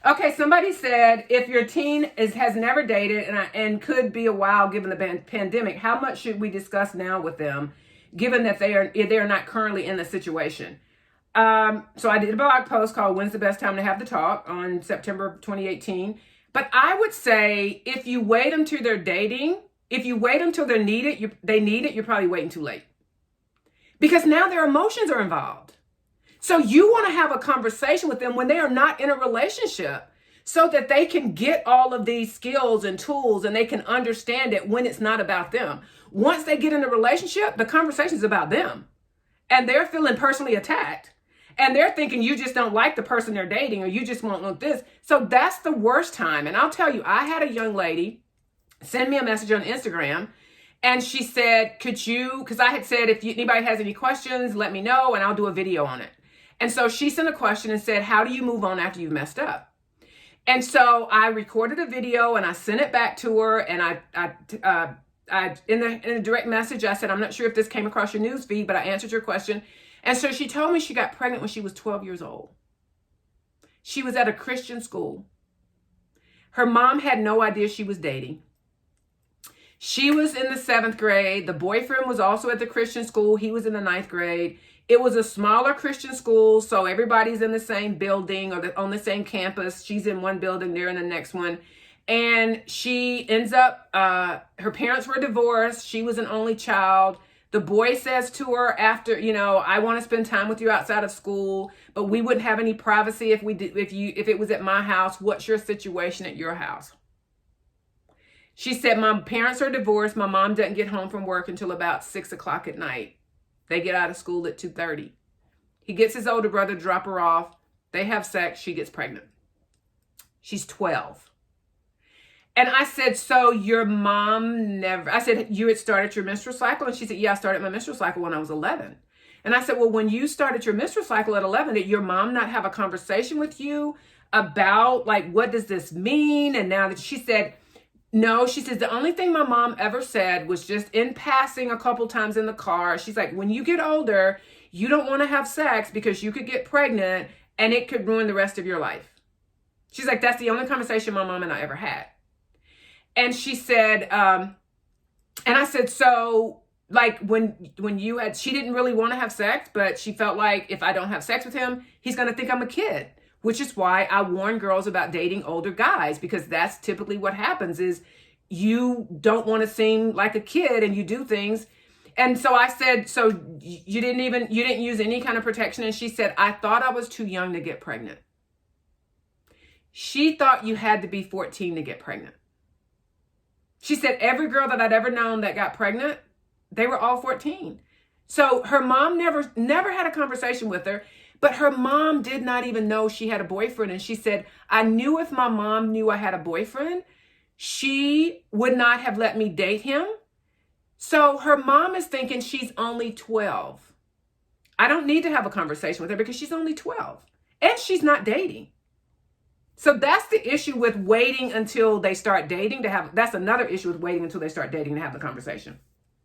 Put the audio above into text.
Okay, somebody said if your teen has never dated and could be a while given the pandemic, how much should we discuss now with them, given that they are not currently in the situation? So I did a blog post called "When's the Best Time to Have the Talk" on September 2018. But I would say if you wait until they're dating, if you wait until they need it, you're probably waiting too late, because now their emotions are involved. So you want to have a conversation with them when they are not in a relationship so that they can get all of these skills and tools and they can understand it when it's not about them. Once they get in a relationship, the conversation is about them and they're feeling personally attacked and they're thinking you just don't like the person they're dating or you just won't want this. So that's the worst time. And I'll tell you, I had a young lady send me a message on Instagram. And she said, could you, because I had said, if anybody has any questions, let me know and I'll do a video on it. And so she sent a question and said, how do you move on after you've messed up? And so I recorded a video and I sent it back to her. And I in a direct message, I said, I'm not sure if this came across your news feed, but I answered your question. And so she told me she got pregnant when she was 12 years old. She was at a Christian school. Her mom had no idea she was dating. She was in the 7th grade. The boyfriend was also at the Christian school. He was in the 9th grade. It was a smaller Christian school, so everybody's in the same building or on the same campus. She's in one building, they're in the next one. And she ends up, her parents were divorced. She was an only child. The boy says to her after, I want to spend time with you outside of school, but we wouldn't have any privacy if it was at my house. What's your situation at your house? She said, my parents are divorced. My mom doesn't get home from work until about 6 o'clock at night. They get out of school at 2:30. He gets his older brother to drop her off. They have sex. She gets pregnant. She's 12. And I said, so your mom I said, you had started your menstrual cycle? And she said, yeah, I started my menstrual cycle when I was 11. And I said, well, when you started your menstrual cycle at 11, did your mom not have a conversation with you about what does this mean? And now that she said, no, she says, the only thing my mom ever said was just in passing a couple times in the car. She's like, when you get older, you don't want to have sex because you could get pregnant and it could ruin the rest of your life. She's like, that's the only conversation my mom and I ever had. And she said, and I said, so when you she didn't really want to have sex, but she felt like if I don't have sex with him, he's going to think I'm a kid. Which is why I warn girls about dating older guys, because that's typically what happens is you don't want to seem like a kid and you do things. And so I said, so you didn't use any kind of protection? And she said, I thought I was too young to get pregnant. She thought you had to be 14 to get pregnant. She said every girl that I'd ever known that got pregnant, they were all 14. So her mom never had a conversation with her. But her mom did not even know she had a boyfriend. And she said, I knew if my mom knew I had a boyfriend, she would not have let me date him. So her mom is thinking she's only 12. I don't need to have a conversation with her because she's only 12 and she's not dating. So that's the issue with waiting until they start dating that's another issue with waiting until they start dating to have the conversation.